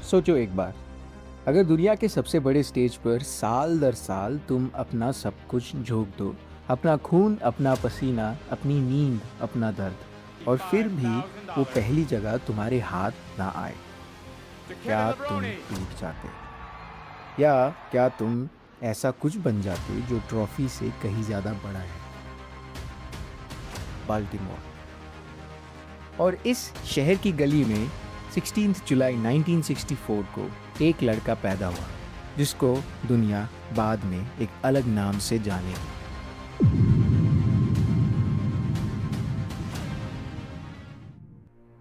सोचो एक बार, अगर दुनिया के सबसे बड़े स्टेज पर साल दर साल तुम अपना सब कुछ झोंक दो, अपना खून, अपना पसीना, अपनी नींद, अपना दर्द, और फिर भी वो पहली जगह तुम्हारे हाथ ना आए, क्या तुम टूट जाते? या क्या तुम ऐसा कुछ बन जाते जो ट्रॉफी से कहीं ज़्यादा बड़ा है? बाल्टीमोर। और इस शहर की गली में 16 जुलाई 1964 को एक लड़का पैदा हुआ जिसको दुनिया बाद में एक अलग नाम से जानेगी।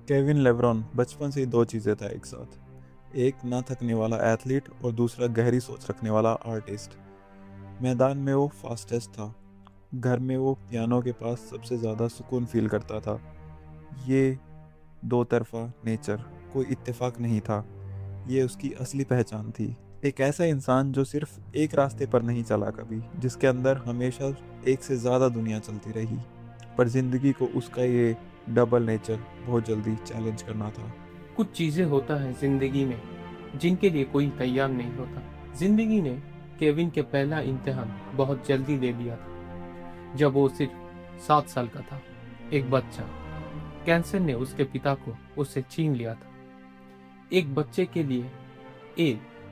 केविन लेब्रॉन बचपन से ही दो चीज़ें था एक साथ। एक ना थकने वाला एथलीट और दूसरा गहरी सोच रखने वाला आर्टिस्ट। मैदान में वो फास्टेस्ट था, घर में वो पियानो के पास सबसे ज़्यादा सुकून फील करता था। ये दो तरफा नेचर कोई इत्तेफाक नहीं था, ये उसकी असली पहचान थी। एक ऐसा इंसान जो सिर्फ एक रास्ते पर नहीं चला कभी, जिसके अंदर हमेशा एक से ज़्यादा दुनिया चलती रही, पर ज़िंदगी को उसका ये डबल नेचर बहुत जल्दी चैलेंज करना था। कुछ चीजें होता है जिंदगी में जिनके लिए कोई तैयार नहीं होता। जिंदगी ने केविन के पहला इम्तिहान बहुत जल्दी ले लिया था। जब वो सिर्फ 7 साल का था, एक बच्चा, कैंसर ने उसके पिता को उससे छीन लिया था। एक बच्चे के लिए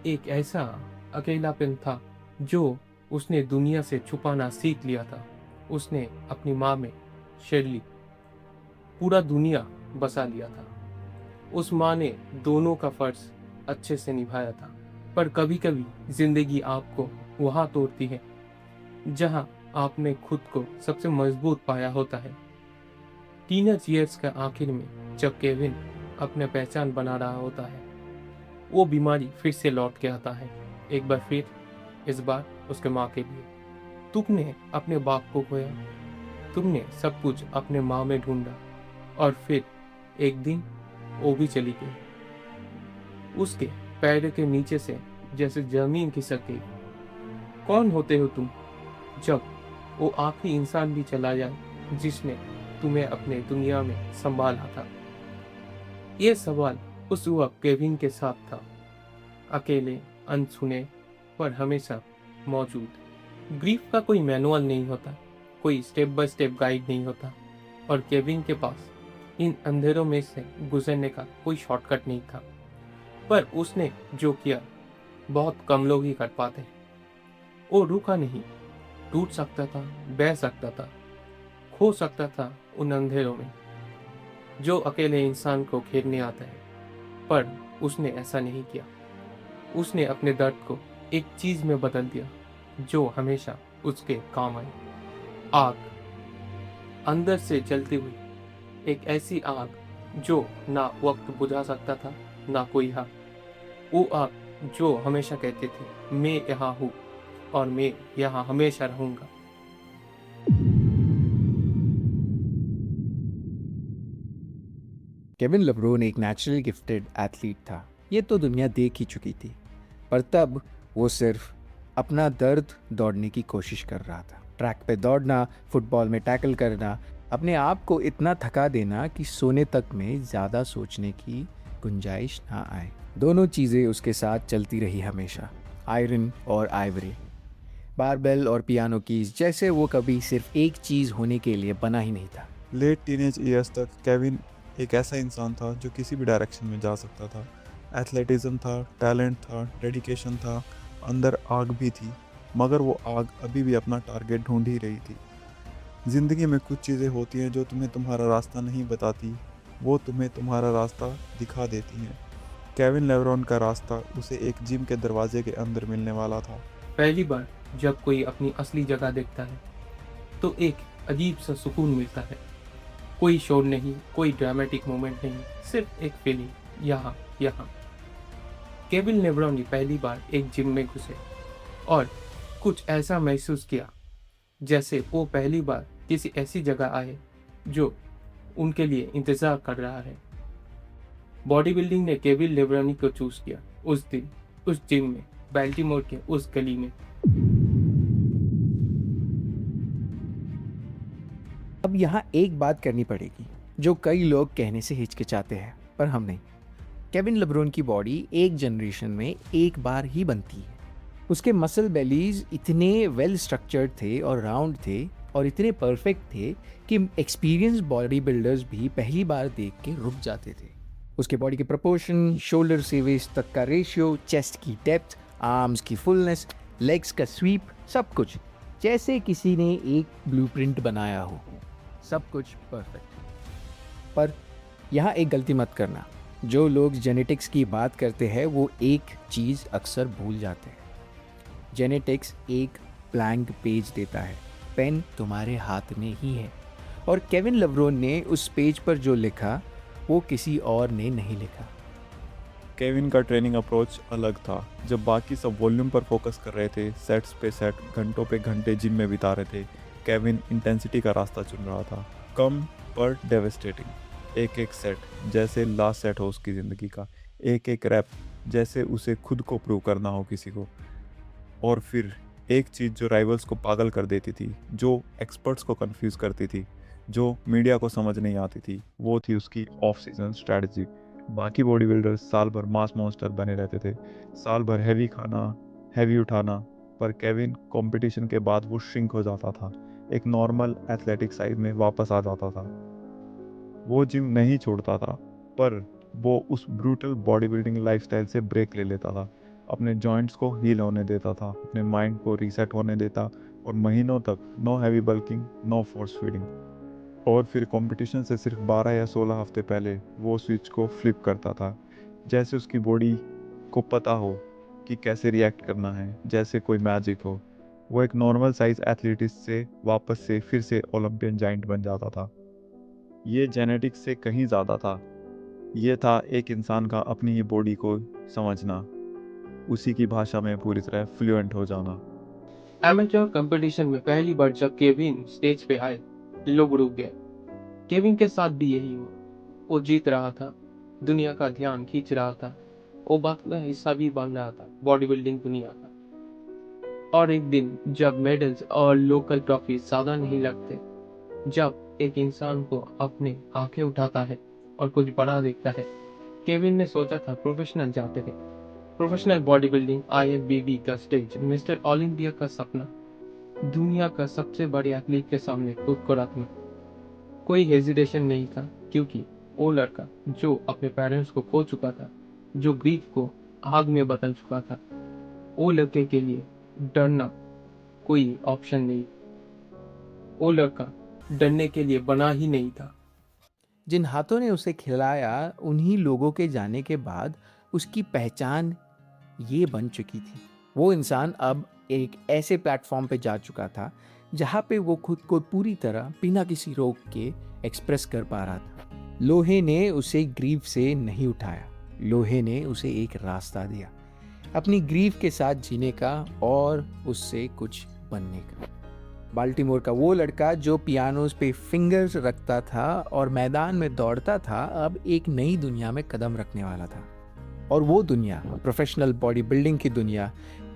एक ऐसा अकेलापन था जो उसने दुनिया से छुपाना सीख लिया था। उसने अपनी माँ में शेरली पूरा दुनिया बसा लिया था। उस माँ ने दोनों का फर्ज अच्छे से निभाया था। पर कभी कभी जिंदगी आपको वहां तोड़ती है जहां आपने खुद को सबसे मजबूत पाया होता है। टीनेज ईयर्स के आखिर में जब केविन अपने पहचान बना रहा होता है, वो बीमारी फिर से लौट के आता है। एक बार फिर, इस बार उसके माँ के लिए। तुमने अपने बाप को खोया, तुमने सब कुछ अपने माँ में ढूंढा, और फिर एक दिन वो भी चली गई। उसके पैर के नीचे से जैसे जमीन खिसक गई। कौन होते हो तुम जब वो आखिरी इंसान भी चला जाए जिसने तुम्हें अपने दुनिया में संभाला था? ये सवाल उस वक्त केविन के साथ था, अकेले, अनसुने, पर हमेशा मौजूद। ग्रीफ का कोई मैनुअल नहीं होता, कोई स्टेप बाय स्टेप गाइड नहीं होता, और केविन के पास इन अंधेरों में से गुजरने का कोई शॉर्टकट नहीं था। पर उसने जो किया, बहुत कम लोग ही कर पाते। वो रुका नहीं, टूट सकता था, बह सकता था, खो सकता था उन अंधेरों में जो अकेले इंसान को घेरने आता है। पर उसने ऐसा नहीं किया। उसने अपने दर्द को एक चीज में बदल दिया जो हमेशा उसके काम आई। आग, अंदर से जलती हुई एक ऐसी आग जो ना वक्त बुझा सकता था, ना कोई हार। वो आग जो हमेशा कहते थे, मैं यहाँ हूँ और मैं यहाँ हमेशा रहूंगा। केविन लेब्रोन एक नेचुरली गिफ्टेड एथलीट था, ये तो दुनिया देख ही चुकी थी। पर तब वो सिर्फ अपना दर्द दौड़ने की कोशिश कर रहा था। ट्रैक पे दौड़ना, फुटबॉल में टैकल करना, अपने आप को इतना थका देना कि सोने तक में ज़्यादा सोचने की गुंजाइश ना आए। दोनों चीज़ें उसके साथ चलती रही हमेशा, आयरन और आइवरी, बारबेल और पियानो कीज, जैसे वो कभी सिर्फ एक चीज़ होने के लिए बना ही नहीं था। लेट टीनेज ईयर्स तक केविन एक ऐसा इंसान था जो किसी भी डायरेक्शन में जा सकता था। एथलेटिज्म था, टैलेंट था, डेडिकेशन था, अंदर आग भी थी, मगर वो आग अभी भी अपना टारगेट ढूंढ ही रही थी। ज़िंदगी में कुछ चीज़ें होती हैं जो तुम्हें तुम्हारा रास्ता नहीं बताती, वो तुम्हें तुम्हारा रास्ता दिखा देती हैं। केविन लेब्रॉन का रास्ता उसे एक जिम के दरवाजे के अंदर मिलने वाला था। पहली बार जब कोई अपनी असली जगह देखता है तो एक अजीब सा सुकून मिलता है। कोई शोर नहीं, कोई ड्रामेटिक मोमेंट नहीं, सिर्फ एक फीलिंग, यहाँ यहाँ। केविन लेब्रॉन ने पहली बार एक जिम में घुसे और कुछ ऐसा महसूस किया जैसे वो पहली बार किसी ऐसी जगह आए जो उनके लिए इंतजार कर रहा है। बॉडी बिल्डिंग ने केविन लेब्रॉन को चूज किया उस दिन, उस जिम में, बाल्टीमोर के उस गली में। अब यहाँ एक बात करनी पड़ेगी जो कई लोग कहने से हिचकिचाते हैं, पर हम नहीं। केविन लेब्रोन की बॉडी एक जनरेशन में एक बार ही बनती है। उसके मसल बेलीज इतने वेल स्ट्रक्चर्ड थे और राउंड थे और इतने परफेक्ट थे कि एक्सपीरियंस बॉडी बिल्डर्स भी पहली बार देख के रुक जाते थे। उसके बॉडी के प्रोपोर्शन, शोल्डर से वेस्ट तक का रेशियो, चेस्ट की डेप्थ, आर्म्स की फुलनेस, लेग्स का स्वीप, सब कुछ जैसे किसी ने एक ब्लूप्रिंट बनाया हो, सब कुछ परफेक्ट। पर यहाँ एक गलती मत करना, जो लोग जेनेटिक्स की बात करते हैं वो एक चीज़ अक्सर भूल जाते हैं। जेनेटिक्स एक ब्लैंक पेज देता है, पेन तुम्हारे हाथ में ही है, और केविन लेब्रोन ने उस पेज पर जो लिखा वो किसी और ने नहीं लिखा। केविन का ट्रेनिंग अप्रोच अलग था। जब बाकी सब वॉल्यूम पर फोकस कर रहे थे, सेट्स पे सेट, घंटों पे घंटे जिम में बिता रहे थे, केविन इंटेंसिटी का रास्ता चुन रहा था। कम पर डेवेस्टेटिंग। एक एक सेट जैसे लास्ट सेट हो उसकी ज़िंदगी का, एक एक रैप जैसे उसे खुद को प्रूव करना हो किसी को। और फिर एक चीज़ जो राइवल्स को पागल कर देती थी, जो एक्सपर्ट्स को कंफ्यूज करती थी, जो मीडिया को समझ नहीं आती थी, वो थी उसकी ऑफ सीजन स्ट्रैटेजी। बाकी बॉडी बिल्डर्स साल भर मास मॉन्स्टर बने रहते थे, साल भर हैवी खाना, हैवी उठाना, पर केविन कंपटीशन के बाद वो श्रिंक हो जाता था, एक नॉर्मल एथलेटिक साइज में वापस आ जाता था। वो जिम नहीं छोड़ता था, पर वो उस ब्रूटल बॉडी बिल्डिंग लाइफस्टाइल से ब्रेक ले लेता था, अपने जॉइंट्स को हील होने देता था, अपने माइंड को रीसेट होने देता, और महीनों तक no heavy bulking, no force feeding. और फिर कंपटीशन से सिर्फ 12 या 16 हफ्ते पहले वो स्विच को फ्लिप करता था, जैसे उसकी बॉडी को पता हो कि कैसे रिएक्ट करना है, जैसे कोई मैजिक हो। वो एक नॉर्मल साइज एथलीटिक्स से वापस से फिर से ओलंपियन जाइंट बन जाता था। ये जेनेटिक्स से कहीं ज़्यादा था। ये था एक इंसान का अपनी ही बॉडी को समझना, उसी की भाषा में पूरी तरह फ्लुएंट हो जाना। एमेच्योर कंपटीशन में पहली बार जब केविन स्टेज पे आए, लोग रुक गए। केविन के साथ भी यही हुआ। वो जीत रहा था, दुनिया का ध्यान खींच रहा था, वो बात का हिस्सा भी बन रहा था बॉडी बिल्डिंग दुनिया का। और एक दिन जब मेडल्स और लोकल ट्रॉफी ज्यादा नहीं लगते, जब एक इंसान को अपने आंखें उठाता है और कुछ बड़ा देखता है, केविन ने सोचा था प्रोफेशनल जाते थे, प्रोफेशनल बॉडी बिल्डिंग, IFBB का स्टेज, मिस्टर ओलंपिया का सपना, दुनिया का सबसे बड़े एथलीट के सामने खुद को रखना। कोई हेजिटेशन नहीं था, क्योंकि वो लड़का जो अपने पेरेंट्स को खो चुका था, जो ग्रीफ को आग में बदल चुका था, वो लड़के के लिए डरना कोई ऑप्शन नहीं। वो लड़का डरने के लिए बना ही नहीं था। जिन हाथों ने उसे खिलाया, उन्हीं लोगों के जाने के बाद उसकी पहचान ये बन चुकी थी। वो इंसान अब एक ऐसे प्लेटफॉर्म पे जा चुका था जहाँ पे वो खुद को पूरी तरह बिना किसी रोक के एक्सप्रेस कर पा रहा था। लोहे ने उसे ग्रीफ से नहीं उठाया, लोहे ने उसे एक रास्ता दिया, अपनी ग्रीफ के साथ जीने का और उससे कुछ बनने का। बाल्टीमोर का वो लड़का जो पियानोस पे फिंगर्स रखता था और मैदान में दौड़ता था, अब एक नई दुनिया में कदम रखने वाला था। और वो दुनिया, प्रोफेशनल बॉडी बिल्डिंग की दुनिया,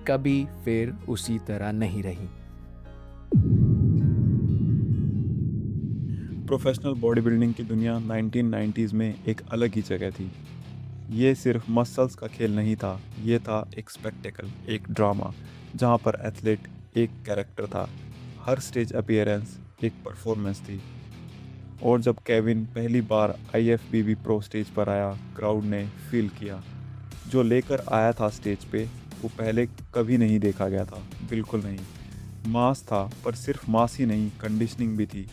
कभी फिर उसी तरह नहीं रही। प्रोफेशनल बॉडी बिल्डिंग की दुनिया 1990s में एक अलग ही जगह थी। ये सिर्फ मसल्स का खेल नहीं था, ये था एक स्पेक्टेकल, एक ड्रामा, जहाँ पर एथलीट एक कैरेक्टर था, हर स्टेज अपीयरेंस एक परफॉर्मेंस थी। और जब केविन पहली बार IFBB प्रो स्टेज पर आया, क्राउड ने फील किया, जो लेकर आया था स्टेज पे वो पहले कभी नहीं देखा गया था, बिल्कुल नहीं। मास था, पर सिर्फ मास ही नहीं, कंडीशनिंग भी थी।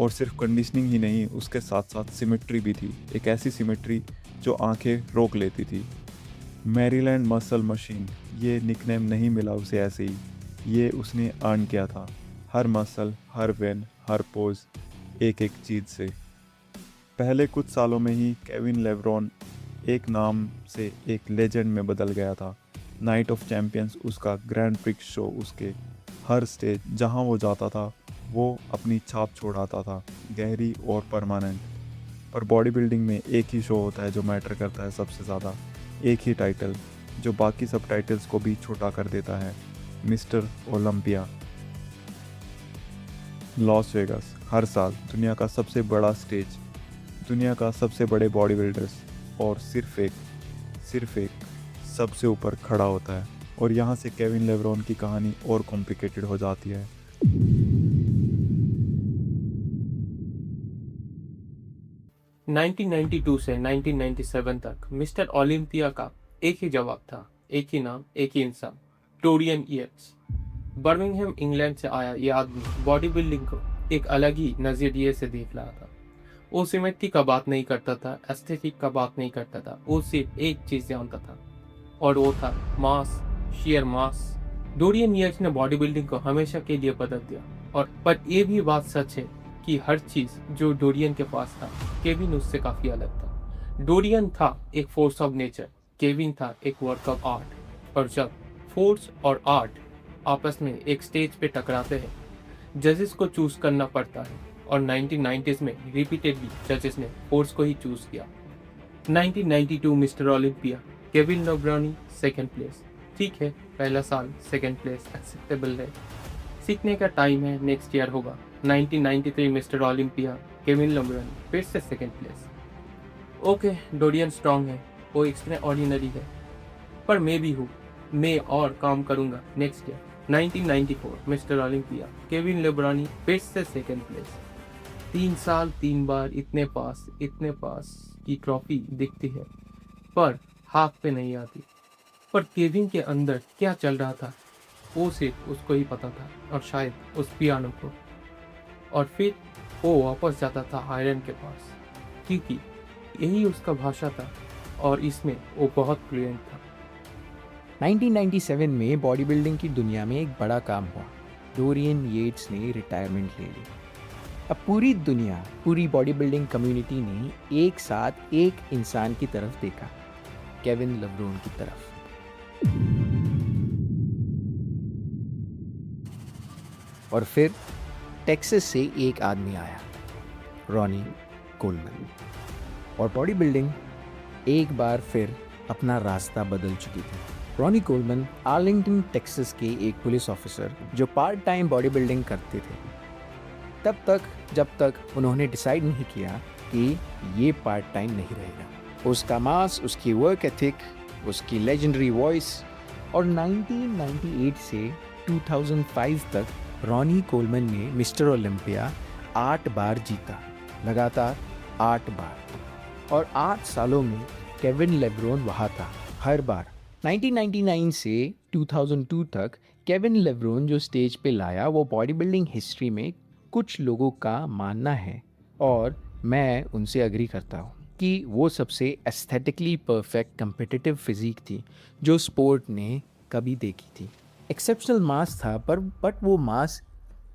और सिर्फ कंडीशनिंग ही नहीं, उसके साथ साथ सिमेट्री भी थी, एक ऐसी सिमेट्री जो आंखें रोक लेती थी। मैरीलैंड मसल मशीन, ये निकनेम नहीं मिला उसे ऐसे ही, ये उसने अर्न किया था, हर मसल, हर वेन, हर पोज, एक एक चीज़ से। पहले कुछ सालों में ही केविन लेब्रॉन एक नाम से एक लेजेंड में बदल गया था। नाइट ऑफ चैंपियंस उसका ग्रैंड प्रिक्स शो, उसके हर स्टेज जहां वो जाता था वो अपनी छाप छोड़ाता था, गहरी और परमानेंट। पर बॉडी बिल्डिंग में एक ही शो होता है जो मैटर करता है सबसे ज़्यादा, एक ही टाइटल जो बाकी सब टाइटल्स को भी छोटा कर देता है, मिस्टर ओलंपिया। लॉस वेगास, हर साल दुनिया का सबसे बड़ा स्टेज, दुनिया का सबसे बड़े बॉडी बिल्डर्स और सिर्फ एक सबसे ऊपर खड़ा होता है। और यहाँ से केविन लेब्रॉन की कहानी और कॉम्प्लिकेटेड हो जाती है। ...1992 से 1997 तक मिस्टर ओलंपिया का एक ही जवाब था, एक ही नाम, एक ही इंसान, डोरियन याट्स। बर्मिंघम इंग्लैंड से आया ये आदमी बॉडी बिल्डिंग को एक अलग ही नजरिए से देख रहा था। वो सिमेट्री का बात नहीं करता था, एस्थेटिक का बात नहीं करता था, वो सिर्फ एक चीज जानता था और वो था मास, शेयर मास। डोरियन याट्स ने बॉडी बिल्डिंग को हमेशा के लिए बदल दिया। और पर ये भी बात सच है कि हर चीज जो डोरियन के पास था, केविन उससे काफी अलग था। डोरियन था एक फोर्स ऑफ नेचर, केविन था एक वर्क ऑफ आर्ट। और जब फोर्स और आर्ट आपस में एक स्टेज पे टकराते हैं, जजेस को चूज करना पड़ता है। और 1990s में रिपीटेडली जजेस ने फोर्स को ही चूज किया। 1992 mister Olympia, Kevin Levrone second place. ठीक है, पहला साल सेकंड प्लेस एक्सेप्टेबल है, सीखने का टाइम है, नेक्स्ट ईयर होगा। 1993 मिस्टर ओलंपिया, केविन लोब्रानी फिर से second place. Okay, Dorian strong है, वो एक्स्ट्रा ऑर्डिनरी है, पर मैं भी हूँ, मैं और काम करूंगा next year. 1994 mister Olympia, Kevin Levrone फिर से सेकंड प्लेस। 3 साल 3 बार इतने पास की ट्रॉफी दिखती है पर हाथ पे नहीं आती। पर केविन के अंदर क्या चल रहा था वो सिर्फ उसको ही पता था, और शायद उस पियानो को। और फिर वो वापस जाता था आयरन के पास, क्योंकि यही उसका भाषा था और इसमें वो बहुत फ्लुएंट था। 1997 में बॉडी बिल्डिंग की दुनिया में एक बड़ा काम हुआ। डोरियन येट्स ने रिटायरमेंट ले ली। अब पूरी दुनिया, पूरी बॉडी बिल्डिंग कम्युनिटी ने एक साथ एक इंसान की तरफ देखा, केविन लेब्रॉन की तरफ। और फिर टेक्सास से एक आदमी आया, रॉनी कोलमैन। और बॉडी बिल्डिंग एक बार फिर अपना रास्ता बदल चुकी थी। रॉनी कोलमैन आर्लिंगटन टेक्सास के एक पुलिस ऑफिसर जो पार्ट टाइम बॉडी बिल्डिंग करते थे, जब तक उन्होंने डिसाइड नहीं किया कि ये पार्ट टाइम नहीं रहेगा। उसका मास, उसकी वर्क एथिक, उसकी लेजेंडरी वॉइस। और 1998 से 2005 तक रॉनी कोलमैन ने मिस्टर ओलंपिया 8 बार जीता, लगातार 8 बार। और 8 सालों में केविन लेब्रॉन वहाँ था, हर बार। 1999 से 2002 तक केविन लेब्रॉन जो स्टेज पे लाया, वो बॉडी बिल्डिंग हिस्ट्री में कुछ लोगों का मानना है, और मैं उनसे एग्री करता हूँ, कि वो सबसे एस्थेटिकली परफेक्ट कम्पिटिटिव फिजिक थी जो स्पोर्ट ने कभी देखी थी। एक्सेप्शनल मास था, बट वो मास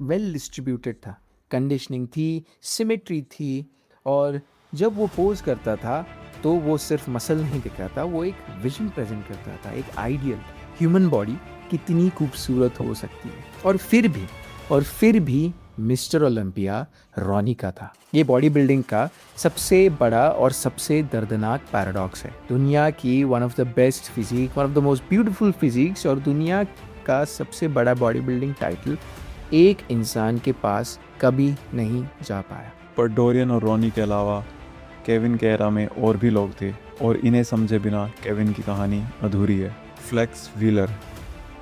वेल डिस्ट्रीब्यूटेड था, कंडीशनिंग थी, सिमेट्री थी। और जब वो पोज करता था तो वो सिर्फ मसल नहीं दिखाता, वो एक विजन प्रेजेंट करता था, एक आइडियल ह्यूमन बॉडी कितनी खूबसूरत हो सकती है। और फिर भी मिस्टर ओलंपिया रॉनी का था। ये बॉडी बिल्डिंग का सबसे बड़ा और सबसे दर्दनाक पैराडॉक्स है। दुनिया की one of the best physique, one of the most beautiful physics और दुनिया का सबसे बड़ा बॉडी बिल्डिंग टाइटल एक इंसान के पास कभी नहीं जा पाया। पर डोरियन और रॉनी के अलावा केविन के एरा में और भी लोग थे, और इन्हें समझे बिना केविन की कहानी अधूरी है। Flex Wheeler,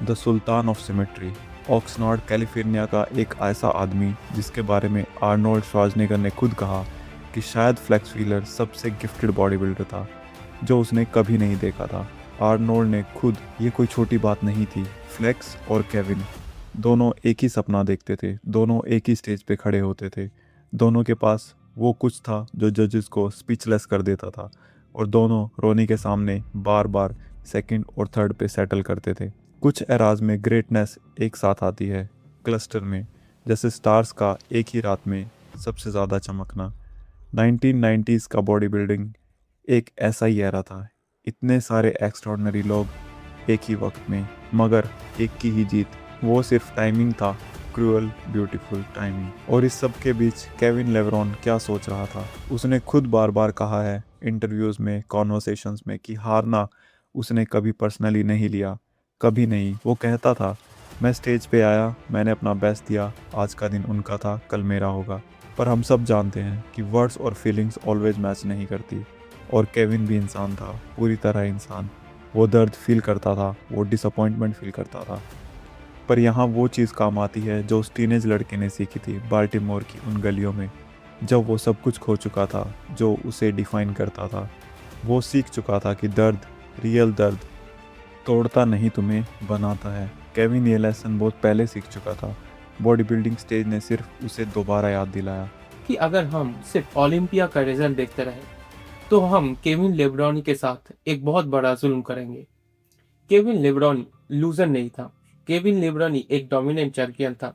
the sultan of symmetry, Oxnard California का एक ऐसा आदमी जिसके बारे में आर्नोल्ड श्वार्ज़नेगर ने खुद कहा कि शायद फ्लेक्स व्हीलर सबसे गिफ्टेड बॉडी बिल्डर था जो उसने कभी नहीं देखा था। आर्नोल्ड ने खुद, ये कोई छोटी बात नहीं थी। फ्लेक्स और केविन दोनों एक ही सपना देखते थे, दोनों एक ही स्टेज पे खड़े होते थे, दोनों के पास वो कुछ था जो जजेस को स्पीचलेस कर देता था, और दोनों रोनी के सामने बार बार सेकंड और थर्ड पे सेटल करते थे। कुछ एराज में ग्रेटनेस एक साथ आती है, क्लस्टर में, जैसे स्टार्स का एक ही रात में सबसे ज़्यादा चमकना। 1990s का बॉडी बिल्डिंग एक ऐसा ही एरा था, इतने सारे एक्स्ट्रॉर्डनरी लोग एक ही वक्त में, मगर एक की ही जीत, वो सिर्फ टाइमिंग था, क्रूअल ब्यूटीफुल टाइमिंग। और इस सब के बीच केविन लेब्रॉन क्या सोच रहा था? उसने खुद बार बार कहा है इंटरव्यूज़ में, कॉन्वर्सेशंस में, कि हारना उसने कभी पर्सनली नहीं लिया, कभी नहीं। वो कहता था, मैं स्टेज पे आया, मैंने अपना बेस्ट दिया, आज का दिन उनका था, कल मेरा होगा। पर हम सब जानते हैं कि वर्ड्स और फीलिंग्स ऑलवेज मैच नहीं करती। और केविन भी इंसान था, पूरी तरह इंसान। वो दर्द फील करता था, वो डिसअपॉइंटमेंट फील करता था। पर यहाँ वो चीज़ काम आती है जो उस टीनेज लड़के ने सीखी थी बाल्टीमोर की उन गलियों में, जब वो सब कुछ खो चुका था जो उसे डिफाइन करता था। वो सीख चुका था कि दर्द, रियल दर्द, तोड़ता नहीं तुम्हें बनाता है। केविन ये लेसन बहुत पहले सीख चुका था। बॉडी बिल्डिंग स्टेज ने सिर्फ उसे दोबारा याद दिलाया। कि अगर हम सिर्फ ओलंपिया का रिजल्ट देखते रहे तो हम केविन लेब्रॉनी के साथ एक बहुत बड़ा जुल्म करेंगे। केविन लेब्रॉनी लूजर नहीं था। केविन लेब्रॉनी एक डोमिनेंट चैंपियन था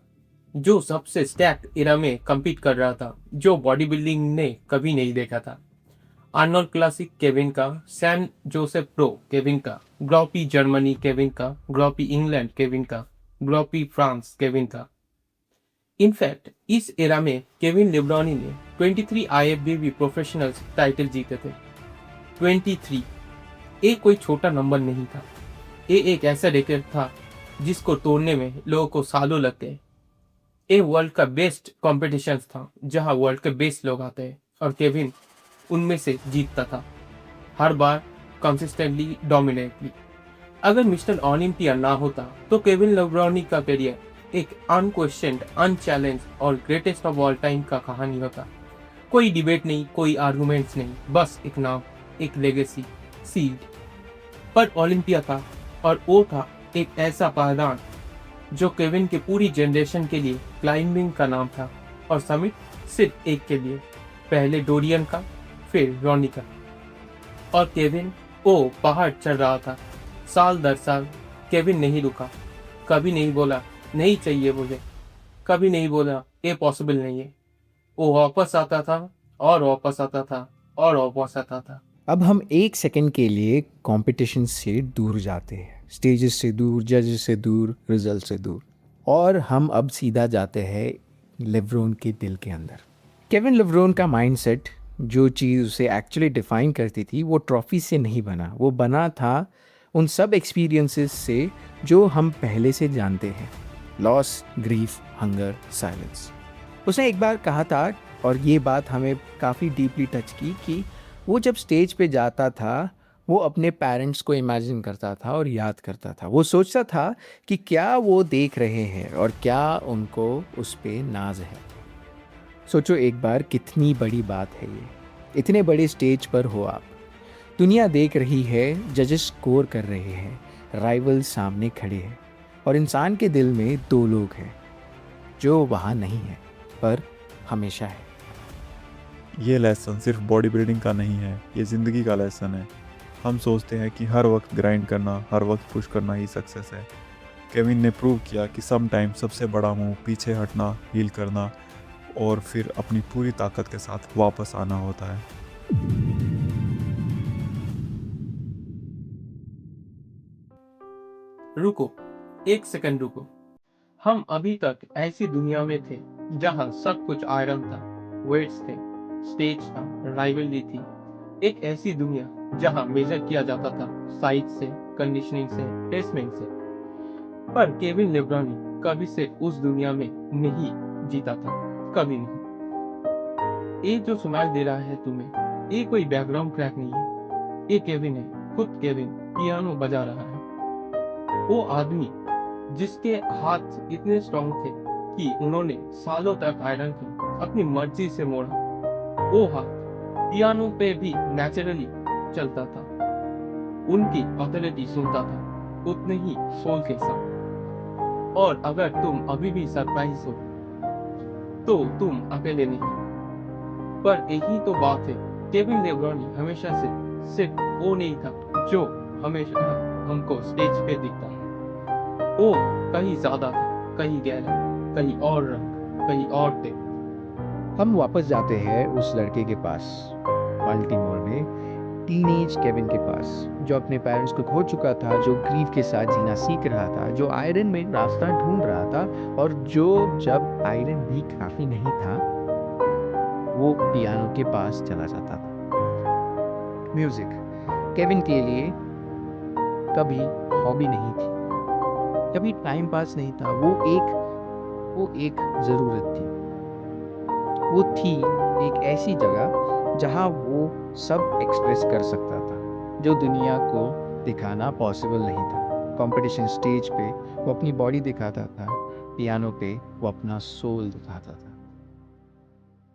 जो सबसे स्टैक्ड इरा में कम्पीट कर रहा था, जो बॉडी बिल्डिंग ने कभी नहीं देखा था। आर्नोल्ड क्लासिक केविन का, सैन जोसेफ प्रो केविन का, ग्रॉपी जर्मनी केविन का, ग्रॉपी इंग्लैंड केविन का, ग्रॉपी फ्रांस केविन का। इनफैक्ट इस एरा में केविन लेब्रॉनी ने 23 IFBB प्रोफेशनल टाइटल जीते थे। 23 ये कोई छोटा नंबर नहीं था। ये एक ऐसा रिकॉर्ड था जिसको तोड़ने में लोगों को सालों लग गए। ये वर्ल्ड का बेस्ट कॉम्पिटिशन था जहां वर्ल्ड के बेस्ट लोग आते हैं और केविन उनमें से जीतता था, हर बार कंसिस्टेंटली, डोमिनेटली। अगर मिस्टर ओलंपिया ना होता तो केविन लेब्रॉनी का करियर एक अनक्वेश्चन्ड, अनचैलेंज और ग्रेटेस्ट ऑफ ऑल टाइम का कहानी होता। कोई डिबेट नहीं, कोई आर्गुमेंट्स नहीं, बस एक नाम, एक लेगेसी, सीड। पर ओलंपिया था, और वो था एक ऐसा पायदान जो केविन के पूरी जनरेशन के लिए क्लाइंबिंग का नाम था, और समिट सिर्फ एक के लिए, पहले डोरियन का, फिर रॉनी का। और केविन वो पहाड़ चढ़ रहा था, साल दर साल। केविन नहीं रुका, कभी नहीं बोला नहीं चाहिए मुझे, कभी नहीं बोला ये पॉसिबल नहीं है। वो वापस आता था और वापस आता था और वापस आता था। अब हम एक सेकंड के लिए कंपटीशन से दूर जाते हैं, स्टेजेस से दूर, जजेस से दूर, रिजल्ट से दूर, और हम अब सीधा जाते हैं लेब्रोन के दिल के अंदर। केविन लेब्रोन का माइंडसेट, जो चीज़ उसे एक्चुअली डिफाइन करती थी, वो ट्रॉफी से नहीं बना। वो बना था उन सब एक्सपीरियंसेस से जो हम पहले से जानते हैं, लॉस, ग्रीफ, हंगर, साइलेंस। उसने एक बार कहा था, और ये बात हमें काफ़ी डीपली टच की, कि वो जब स्टेज पे जाता था वो अपने पेरेंट्स को इमेजिन करता था और याद करता था। वो सोचता था कि क्या वो देख रहे हैं और क्या उनको उस पे नाज है। सोचो एक बार, कितनी बड़ी बात है ये। इतने बड़े स्टेज पर हो आप, दुनिया देख रही है, जजेस स्कोर कर रहे हैं, राइवल सामने खड़े हैं, और इंसान के दिल में दो लोग हैं जो वहाँ नहीं है पर हमेशा है। ये लेसन सिर्फ बॉडी बिल्डिंग का नहीं है, ये ज़िंदगी का लेसन है। हम सोचते हैं कि हर वक्त ग्राइंड करना, हर वक्त पुश करना ही सक्सेस है। केविन ने प्रूव किया कि सम टाइम सबसे बड़ा मूव पीछे हटना, हील करना और फिर अपनी पूरी ताकत के साथ वापस आना होता है। रुको, एक सेकंड रुको। हम अभी तक ऐसी दुनिया में थे जहां सब कुछ आयरन था, वेट्स थे, स्टेज था, राइवलरी थी। एक ऐसी दुनिया जहां मेजर किया जाता था साइज से, कंडीशनिंग से, प्लेसमेंट से। पर केविन लेब्रॉनी कभी से उस दुनिया में नहीं जीता था, कभी नहीं। ये जो सुनाई दे रहा है तुम्हें, ये कोई बैकग्राउंड ट्रैक नहीं है। ये केविन है, खुद केविन पियानो बजा रहा है। वो आदमी जिसके हाथ इतने स्ट्रॉन्ग थे कि उन्होंने सालों तक आयरन को अपनी मर्जी से मोड़ा। वो हाथ पियानो पे भी नेचुरली चलता था, उनकी ऑथोरिटी सुनता था, उतने ही सोल के साथ। और अगर तुम अभी भी सरप्राइज हो तो तुम अकेले नहीं। पर यही तो बात है, केविन लेब्रॉनी हमेशा से सिर्फ वो नहीं था जो हमेशा हमको स्टेज पे दिखता है। वो कहीं ज्यादा था, कहीं गहरा, कहीं और रंग, कहीं और थे। हम वापस जाते हैं उस लड़के के पास, बाल्टीमोर में, टीनेज केविन के पास, जो अपने पेरेंट्स को खो चुका था, जो ग्रीफ के साथ जीना सीख रहा था, जो आयरन में रास्ता ढूंढ रहा था, और जो जब आयरन भी काफी नहीं था वो पियानो के पास चला जाता था। म्यूजिक केविन के लिए कभी हॉबी नहीं थी, कभी टाइम पास नहीं था। वो एक जरूरत थी। वो थी एक ऐसी जगह जहाँ वो सब एक्सप्रेस कर सकता था जो दुनिया को दिखाना पॉसिबल नहीं था। कंपटीशन स्टेज पे वो अपनी बॉडी दिखाता था, पियानो पे वो अपना सोल दिखाता था।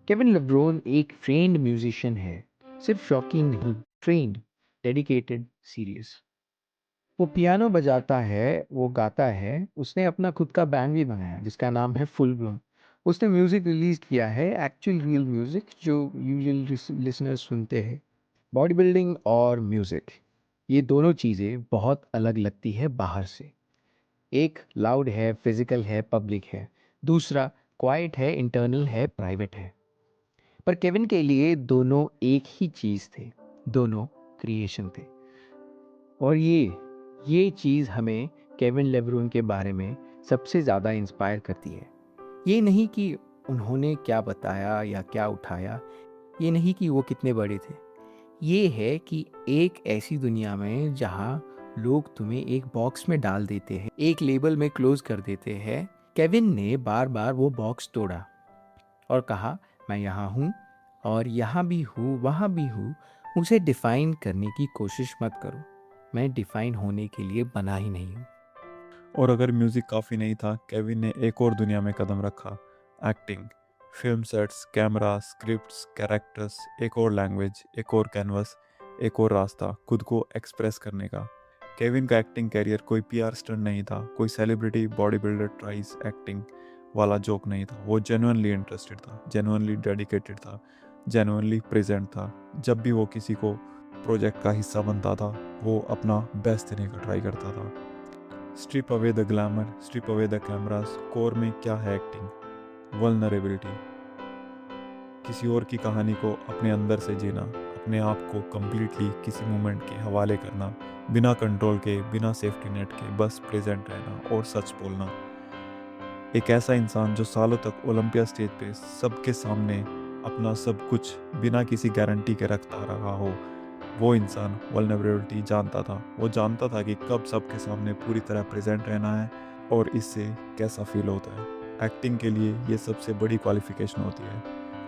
केविन लेब्रोन एक ट्रेन्ड म्यूजिशियन है, सिर्फ शौकीन नहीं, ट्रेन्ड, डेडिकेटेड, सीरियस। वो पियानो बजाता है, वो गाता है, उसने अपना खुद का बैंड भी बनाया जिसका नाम है फुल ब्लोन। उसने म्यूजिक रिलीज किया है, एक्चुअल रियल म्यूजिक जो यूजुअल लिसनर्स सुनते हैं। बॉडी बिल्डिंग और म्यूजिक, ये दोनों चीज़ें बहुत अलग लगती है बाहर से। एक लाउड है, फिजिकल है, पब्लिक है। दूसरा क्वाइट है, इंटरनल है, प्राइवेट है। पर केविन के लिए दोनों एक ही चीज़ थे, दोनों क्रिएशन थे। और ये चीज़ हमें केविन लेब्रून के बारे में सबसे ज़्यादा इंस्पायर करती है। ये नहीं कि उन्होंने क्या बताया या क्या उठाया, ये नहीं कि वो कितने बड़े थे। ये है कि एक ऐसी दुनिया में जहाँ लोग तुम्हें एक बॉक्स में डाल देते हैं, एक लेबल में क्लोज कर देते हैं, केविन ने बार बार वो बॉक्स तोड़ा और कहा, मैं यहाँ हूँ और यहाँ भी हूँ, वहाँ भी हूँ, मुझे डिफाइन करने की कोशिश मत करो, मैं डिफाइन होने के लिए बना ही नहीं हूँ। और अगर म्यूज़िक काफ़ी नहीं था, केविन ने एक और दुनिया में कदम रखा, acting. Film sets, camera, scripts, characters, एक और लैंग्वेज, एक और कैनवस, एक और रास्ता खुद को एक्सप्रेस करने का। केविन का एक्टिंग कैरियर कोई पीआर स्टंट नहीं था, कोई celebrity body builder tries acting वाला जोक नहीं था। वो जेन्युइनली इंटरेस्टेड था, जेन्युइनली डेडिकेटेड था, जेन्युइनली प्रेजेंट था। जब भी वो किसी को प्रोजेक्ट का हिस्सा बनता था, वो अपना बेस्ट देने का ट्राई करता था। Strip away the glamour, strip away the cameras, core में क्या है एक्टिंग? वल्नरेबिलिटी। किसी और की कहानी को अपने अंदर से जीना, अपने आप को कम्प्लीटली किसी मोमेंट के हवाले करना, बिना कंट्रोल के, बिना सेफ्टी नेट के, बस प्रेजेंट रहना और सच बोलना। एक ऐसा इंसान जो सालों तक ओलंपिया स्टेज पे सबके सामने अपना सब कुछ बिना किसी गारंटी के रखता रहा हो, वो इंसान वल्नरेबिलिटी जानता था। वो जानता था कि कब सबके सामने पूरी तरह प्रेजेंट रहना है और इससे कैसा फील होता है। एक्टिंग के लिए ये सबसे बड़ी क्वालिफिकेशन होती है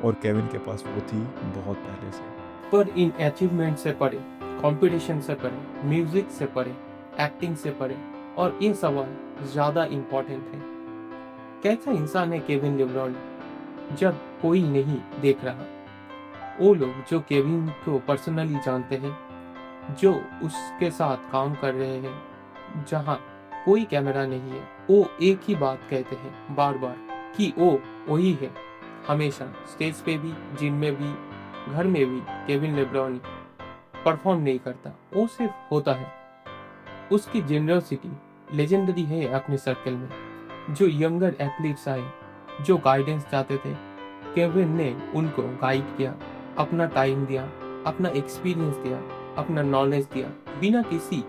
और केविन के पास वो थी बहुत पहले से। पर इन अचीवमेंट से परे, कंपटीशन से परे, म्यूजिक से परे, एक्टिंग से परे, और ये सवाल ज्यादा इम्पोर्टेंट है, कैसा इंसान है केविन लेब्रॉन जब कोई नहीं देख रहा? वो लोग जो केविन को पर्सनली जानते हैं, जो उसके साथ काम कर रहे हैं, जहाँ कोई कैमरा नहीं है, वो एक ही बात कहते हैं बार बार कि वो वही है। हमेशा स्टेज पे भी, जिम में भी, घर में भी केविन लेब्रॉन परफॉर्म नहीं करता, वो सिर्फ होता है। उसकी जेनरसिटी लेजेंडरी है अपने सर्कल में। जो यंगर एथलीट्स आए, जो गाइडेंस चाहते थे, केविन ने उनको गाइड किया, अपना टाइम दिया, अपना एक्सपीरियंस दिया, अपना नॉलेज दिया, बिना किसी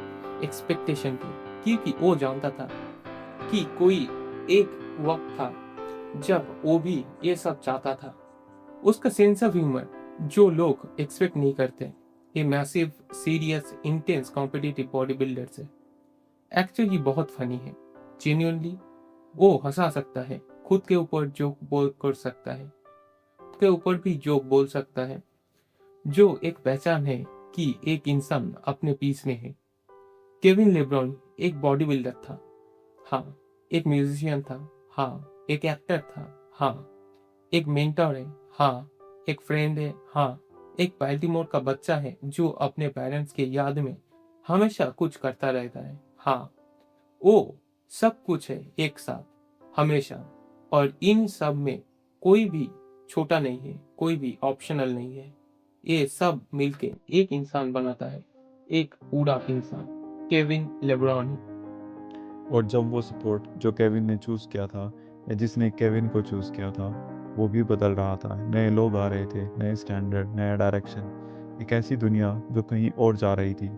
एक्सपेक्टेशन के, क्योंकि वो जानता था कि कोई एक वक्त था जब वो भी ये सब चाहता था। उसका सेंस ऑफ ह्यूमर जो लोग एक्सपेक्ट नहीं करते, ये massive, serious, intense competitive body builder से एक्चुअली बहुत फनी है। जेन्युइनली वो हंसा सकता है, खुद के ऊपर जोक बोल कर सकता है, के ऊपर भी जोक बोल सकता है, जो एक पहचान है कि एक इंसान अपने पीस में है। केविन लेब्रॉन एक बॉडी बिल्डर था, हाँ, एक म्यूजिशियन था, हाँ, एक एक्टर था, हाँ, एक मेंटर है, हाँ, एक फ्रेंड है, हाँ, एक बाल्टीमोर का बच्चा है जो अपने पेरेंट्स के याद में हमेशा कुछ करता रहता है, हाँ, वो सब कुछ है एक साथ, हमेशा। और इन सब में कोई भी छोटा नहीं है, कोई भी ऑप्शनल नहीं है। ये सब मिलके एक इंसान बनाता है, एक पूरा इंसान, केविन लेब्रॉन। और जब वो सपोर्ट जो केविन ने चूज़ किया था या जिसने केविन को चूज़ किया था वो भी बदल रहा था, नए लोग आ रहे थे, नए स्टैंडर्ड, नया डायरेक्शन, एक ऐसी दुनिया जो कहीं और जा रही थी।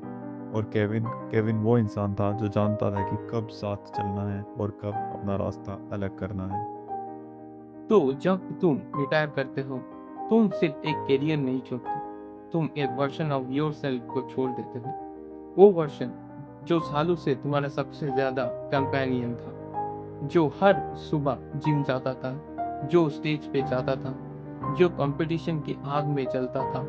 और केविन वो इंसान था जो जानता था कि कब साथ चलना है और कब अपना रास्ता अलग करना है। तो जब तुम रिटायर करते हो, तुम सिर्फ एक करियर नहीं छोड़ते, तुम एक वर्जन ऑफ योर सेल्फ को छोड़ देते हो। वो वर्जन जो सालों से तुम्हारा सबसे ज्यादा कंपेनियन था, जो हर सुबह जिम जाता था, जो स्टेज पे जाता था, जो कंपटीशन की आग में चलता था,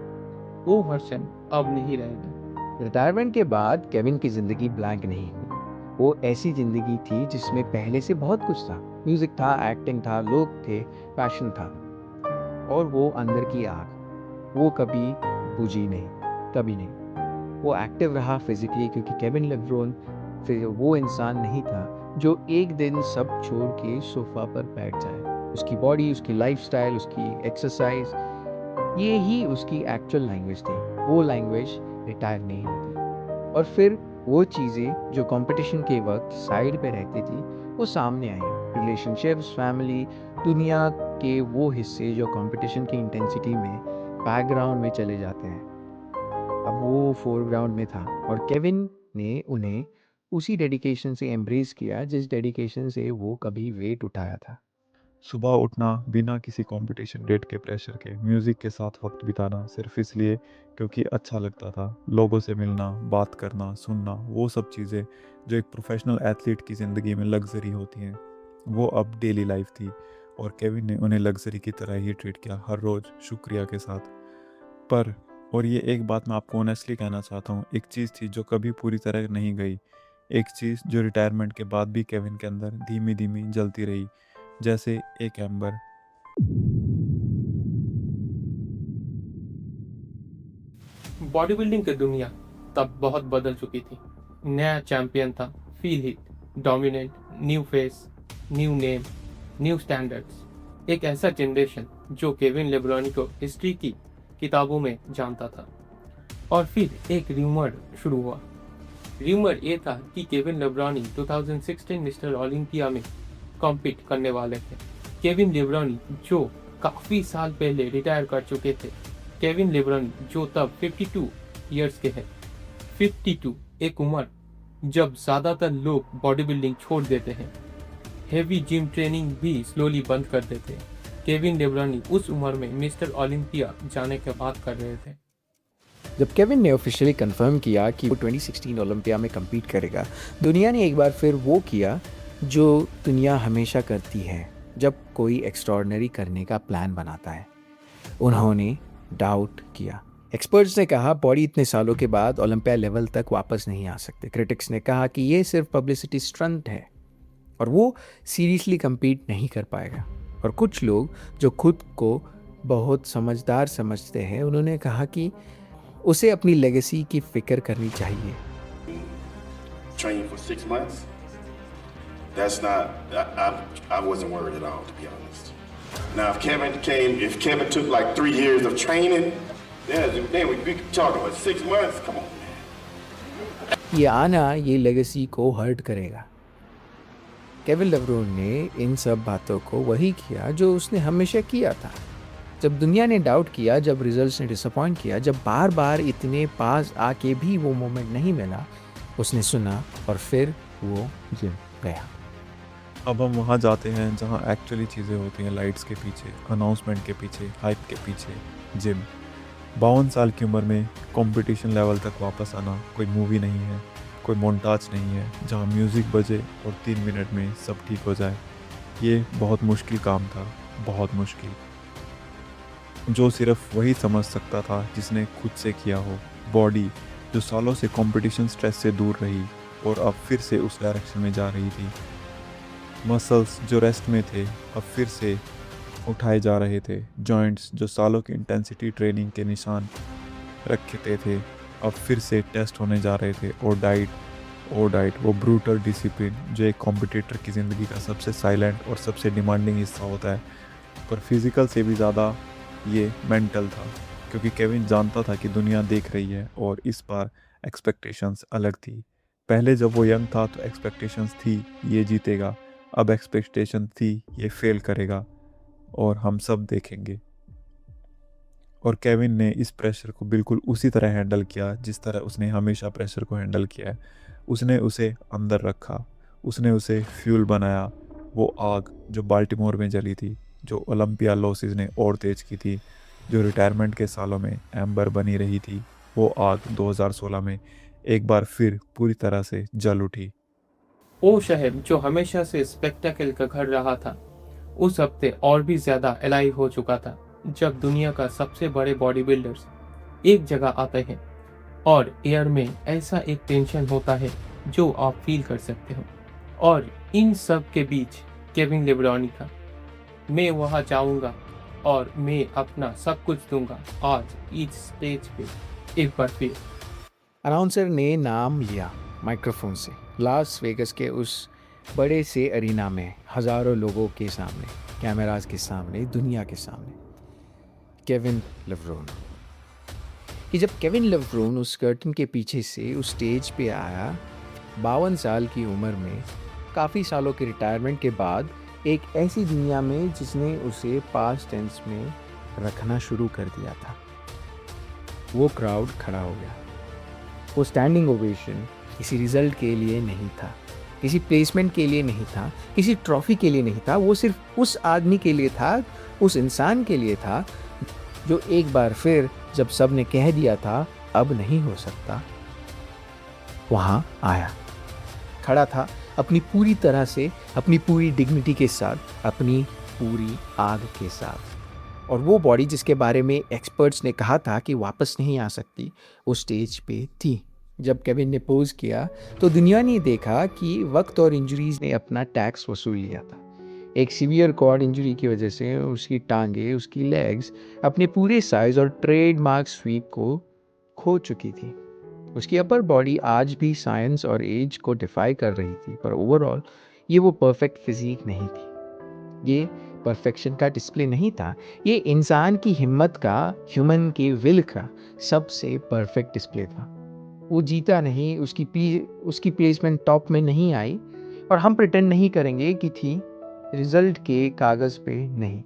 वो वर्जन अब नहीं रहेगा। रिटायरमेंट के बाद केविन की जिंदगी ब्लैंक नहीं हुई। वो ऐसी जिंदगी थी जिसमें पहले से बहुत कुछ था। म्यूजिक था, एक्टिंग था, लोग थे, पैशन था, और वो अंदर की आग, वो कभी बुझी नहीं, कभी नहीं। वो एक्टिव रहा फिजिकली, क्योंकि केविन लेब्रॉन फिर वो इंसान नहीं था जो एक दिन सब छोड़ के सोफा पर बैठ जाए। उसकी बॉडी, उसकी लाइफस्टाइल, उसकी एक्सरसाइज, ये ही उसकी एक्चुअल लैंग्वेज थी। वो लैंग्वेज रिटायर नहीं होती। और फिर वो चीज़ें जो कंपटीशन के वक्त साइड पे रहती थी, वो सामने आई। रिलेशनशिप्स, फैमिली, दुनिया के वो हिस्से जो कंपटीशन की इंटेंसिटी में बैकग्राउंड में चले जाते हैं, अब वो फोरग्राउंड में था। और केविन ने उन्हें उसी डेडिकेशन से एम्ब्रेस किया जिस डेडिकेशन से वो कभी वेट उठाया था। सुबह उठना बिना किसी कंपटीशन डेट के प्रेशर के, म्यूज़िक के साथ वक्त बिताना सिर्फ इसलिए क्योंकि अच्छा लगता था, लोगों से मिलना, बात करना, सुनना, वो सब चीज़ें जो एक प्रोफेशनल एथलीट की ज़िंदगी में लग्जरी होती हैं, वो अब डेली लाइफ थी। और केविन ने उन्हें लग्जरी की तरह ही ट्रीट किया, हर रोज़ शुक्रिया के साथ। पर और ये एक बात मैं आपको ऑनेस्टली कहना चाहता हूँ, एक चीज़ थी जो कभी पूरी तरह नहीं गई, एक चीज़ जो रिटायरमेंट के बाद भी केविन के अंदर धीमी धीमी जलती रही, जैसे एक एम्बर। बॉडी बिल्डिंग की दुनिया तब बहुत बदल चुकी थी। नया चैंपियन था, feel hit, dominant, new face, new name, new standards. एक ऐसा जनरेशन जो केविन लेब्रॉनी को हिस्ट्री की किताबों में जानता था। और फिर एक र्यूमर शुरू हुआ। र्यूमर ये था कि केविन लेब्रॉनी 2016 मिस्टर ओलंपिया में कॉम्पीट करने वाले थे। केविन लेब्रॉनी जो काफी साल पहले रिटायर कर चुके थे। केविन लेब्रॉनी जो तब 52 इयर्स के हैं। 52 एक उम्र जब ज्यादातर लोग बॉडी बिल्डिंग छोड़ देते हैं, हेवी जिम ट्रेनिंग भी स्लोली बंद कर देते हैं। केविन लेब्रॉनी उस उम्र में मिस्टर ओलंपिया जाने की बात कर रहे थे। जब केविन ने ऑफिशियली कंफर्म किया कि वो 2016 ओलंपिया में compete करेगा, दुनिया ने एक बार फिर वो किया जो दुनिया हमेशा करती है जब कोई एक्स्ट्रॉर्डनरी करने का प्लान बनाता है। उन्होंने डाउट किया। एक्सपर्ट्स ने कहा बॉडी इतने सालों के बाद ओलंपिया लेवल तक वापस नहीं आ सकते। क्रिटिक्स ने कहा कि ये सिर्फ पब्लिसिटी स्टंट है और वो सीरियसली compete नहीं कर पाएगा। और कुछ लोग जो खुद को बहुत समझदार समझते हैं, उन्होंने कहा कि उसे अपनी लेगेसी की फिक्र करनी चाहिए। Train for 6 months. That's not. I wasn't worried at all, to be honest. Now, if Kevin took like 3 years of training, then we'd be talking about 6 months. Come on, man. ये आना ये legacy को hurt करेगा। Kevin LeBron ने इन सब बातों को वही किया जो उसने हमेशा किया था। जब दुनिया ने डाउट किया, जब रिजल्ट्स ने डिसअपॉइंट किया, जब बार बार इतने पास आके भी वो मोमेंट नहीं मिला, उसने सुना और फिर वो जिम गया। अब हम वहाँ जाते हैं जहाँ एक्चुअली चीज़ें होती हैं, लाइट्स के पीछे, अनाउंसमेंट के पीछे, हाइप के पीछे, जिम। 52 साल की उम्र में कंपटीशन लेवल तक वापस आना कोई मूवी नहीं है, कोई मोन्टाज नहीं है जहाँ म्यूज़िक बजे और 3 मिनट में सब ठीक हो जाए। ये बहुत मुश्किल काम था, बहुत मुश्किल, जो सिर्फ वही समझ सकता था जिसने खुद से किया हो। बॉडी जो सालों से कंपटीशन स्ट्रेस से दूर रही और अब फिर से उस डायरेक्शन में जा रही थी। मसल्स जो रेस्ट में थे अब फिर से उठाए जा रहे थे। जॉइंट्स जो सालों की इंटेंसिटी ट्रेनिंग के निशान रखते थे अब फिर से टेस्ट होने जा रहे थे। और डाइट वो ब्रूटल डिसिप्लिन जो एक कॉम्पिटिटर की ज़िंदगी का सबसे साइलेंट और सबसे डिमांडिंग हिस्सा होता है, पर फिज़िकल से भी ज़्यादा ये मेंटल था, क्योंकि केविन जानता था कि दुनिया देख रही है और इस बार एक्सपेक्टेशंस अलग थी। पहले जब वो यंग था तो एक्सपेक्टेशंस थी ये जीतेगा, अब एक्सपेक्टेशन थी ये फेल करेगा और हम सब देखेंगे। और केविन ने इस प्रेशर को बिल्कुल उसी तरह हैंडल किया जिस तरह उसने हमेशा प्रेशर को हैंडल किया है। उसने उसे अंदर रखा, उसने उसे फ्यूल बनाया। वो आग जो बाल्टीमोर में जली थी, जो ओलंपिया लॉसेस ने और तेज की थी, जो रिटायरमेंट के सालों में एम्बर बनी रही थी, वो आग 2016 में एक बार फिर पूरी तरह से जल उठी। वो शहर जो हमेशा से स्पेक्टेकल का घर रहा था, उस हफ्ते और भी ज्यादा अलाइव हो चुका था जब दुनिया का सबसे बड़े बॉडी बिल्डर्स एक जगह आते हैं और एयर में ऐसा एक टेंशन होता है जो आप फील कर सकते हो। और इन सब के बीच केविन लेब्रॉनी था, मैं वहां जाऊंगा और मैं अपना सब कुछ दूंगा आज इस स्टेज पे एक बार फिर। अनाउंसर ने नाम लिया माइक्रोफोन से। लास वेगस के उस बड़े से अरीना में हज़ारों लोगों के सामने, कैमरास के सामने, दुनिया के सामने केविन लेब्रॉन। कि जब केविन लेब्रॉन उस कर्टन के पीछे से उस स्टेज पे आया, 52 साल की उम्र में, काफ़ी सालों के रिटायरमेंट के बाद, एक ऐसी दुनिया में जिसने उसे पास्ट टेंस में रखना शुरू कर दिया था, वो क्राउड खड़ा हो गया। वो स्टैंडिंग ओवेशन किसी रिजल्ट के लिए नहीं था, किसी प्लेसमेंट के लिए नहीं था, किसी ट्रॉफी के लिए नहीं था। वो सिर्फ उस आदमी के लिए था, उस इंसान के लिए था जो एक बार फिर, जब सब ने कह दिया था अब नहीं हो सकता, वहाँ आया, खड़ा था अपनी पूरी तरह से, अपनी पूरी डिग्निटी के साथ, अपनी पूरी आग के साथ। और वो बॉडी जिसके बारे में एक्सपर्ट्स ने कहा था कि वापस नहीं आ सकती, वो स्टेज पे थी। जब केविन ने पोज किया तो दुनिया ने देखा कि वक्त और इंजरीज ने अपना टैक्स वसूल लिया था। एक सीवियर कॉर्ड इंजरी की वजह से उसकी टांगे, उसकी लेग्स अपने पूरे साइज और ट्रेडमार्क स्वीप को खो चुकी थी। उसकी अपर बॉडी आज भी साइंस और एज को डिफाई कर रही थी, पर ओवरऑल ये वो परफेक्ट फिजिक नहीं थी। ये परफेक्शन का डिस्प्ले नहीं था, ये इंसान की हिम्मत का, ह्यूमन के विल का सबसे परफेक्ट डिस्प्ले था। वो जीता नहीं, उसकी प्लेसमेंट टॉप में नहीं आई, और हम प्रिटेंड नहीं करेंगे कि थी। रिजल्ट के कागज़ पे नहीं,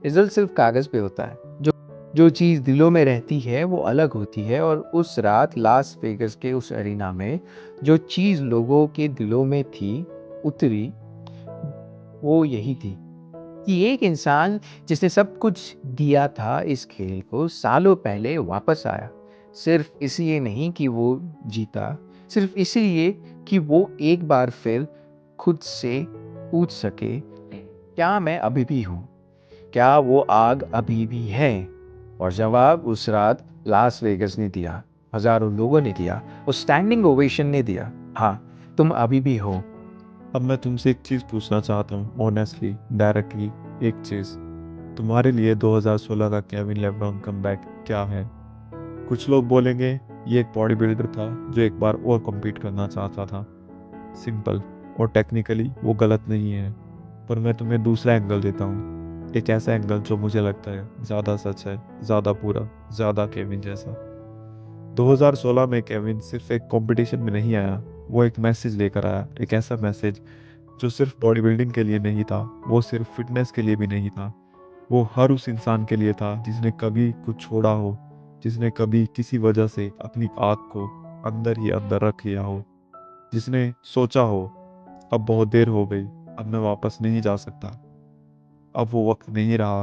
रिजल्ट सिर्फ कागज़ पे होता है। जो चीज़ दिलों में रहती है वो अलग होती है, और उस रात लास वेगस के उस अरीना में जो चीज़ लोगों के दिलों में थी, उतरी, वो यही थी कि एक इंसान जिसने सब कुछ दिया था इस खेल को, सालों पहले वापस आया। सिर्फ इसलिए नहीं कि वो जीता, सिर्फ इसलिए कि वो एक बार फिर खुद से पूछ सके, क्या मैं अभी भी हूँ? क्या वो आग अभी भी है? और जवाब उस रात लास वेगस ने दिया, हजारों लोगों ने दिया, उस स्टैंडिंग ओवेशन ने दिया। हाँ, तुम अभी भी हो। अब मैं तुमसे एक चीज़ पूछना चाहता हूँ, ऑनेस्टली, डायरेक्टली, एक चीज़। तुम्हारे लिए 2016 का केविन लेब्रॉन कमबैक क्या है? कुछ लोग बोलेंगे ये एक बॉडी बिल्डर था जो एक बार और कम्पीट करना चाहता था। सिंपल, और टेक्निकली वो गलत नहीं है, पर मैं तुम्हें दूसरा एंगल देता हूँ, एक ऐसा एंगल जो मुझे लगता है ज़्यादा सच है, ज़्यादा पूरा, ज़्यादा केविन जैसा। 2016 में केविन सिर्फ एक कंपटीशन में नहीं आया, वो एक मैसेज लेकर आया, एक ऐसा मैसेज जो सिर्फ बॉडी बिल्डिंग के लिए नहीं था, वो सिर्फ फिटनेस के लिए भी नहीं था, वो हर उस इंसान के लिए था जिसने कभी कुछ छोड़ा हो, जिसने कभी किसी वजह से अपनी आग को अंदर ही अंदर रख लिया हो, जिसने सोचा हो अब बहुत देर हो गई, अब मैं वापस नहीं जा सकता, अब वो वक्त नहीं रहा,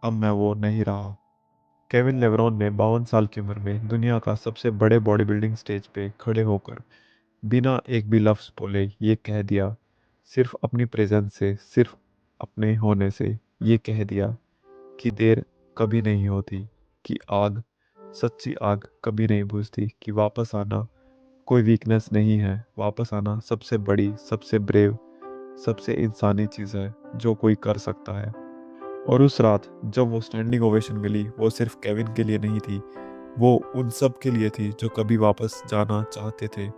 अब मैं वो नहीं रहा। केविन लेब्रॉन ने 52 साल की उम्र में दुनिया का सबसे बड़े बॉडी बिल्डिंग स्टेज पे खड़े होकर बिना एक भी लफ्ज़ बोले ये कह दिया, सिर्फ अपनी प्रेजेंस से, सिर्फ अपने होने से ये कह दिया कि देर कभी नहीं होती, कि आग, सच्ची आग कभी नहीं बुझती, कि वापस आना कोई वीकनेस नहीं है, वापस आना सबसे बड़ी, सबसे ब्रेव, सबसे इंसानी चीज़ है जो कोई कर सकता है। और उस रात जब वो स्टैंडिंग ओवेशन मिली, वो सिर्फ केविन के लिए नहीं थी, वो उन सब के लिए थी जो कभी वापस जाना चाहते थे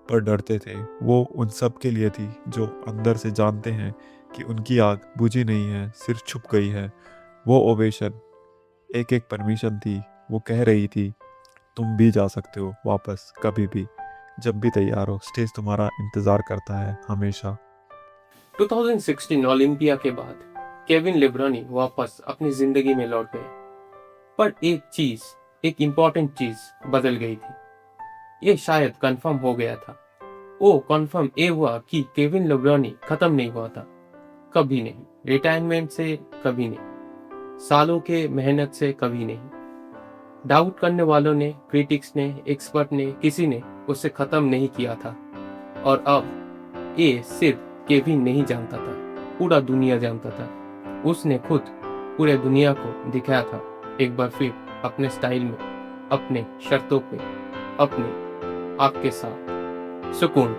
पर डरते थे। वो उन सब के लिए थी जो अंदर से जानते हैं कि उनकी आग बुझी नहीं है, सिर्फ छुप गई है। वो ओवेशन एक एक परमिशन थी, वो कह रही थी तुम भी जा सकते हो वापस, कभी भी, जब भी तैयार हो, स्टेज तुम्हारा इंतज़ार करता है हमेशा। 2016 ओलंपिया के बाद केविन लेब्रॉनी वापस अपनी जिंदगी में लौट गए, पर एक इम्पोर्टेंट चीज बदल गई थी। ये शायद कंफर्म हो गया था, वो कंफर्म ये हुआ कि केविन लेब्रॉनी खत्म नहीं हुआ था, कभी नहीं, रिटायरमेंट से कभी नहीं, सालों के मेहनत से कभी नहीं। डाउट करने वालों ने, क्रिटिक्स ने, एक्सपर्ट ने, किसी ने उसे खत्म नहीं किया था। और अब ये सिर्फ केविन नहीं जानता था, पूरा दुनिया जानता था। उसने खुद पूरे दुनिया को दिखाया था एक बार फिर अपने स्टाइल में अपने शर्तों पे, अपने आपके साथ। सुकून,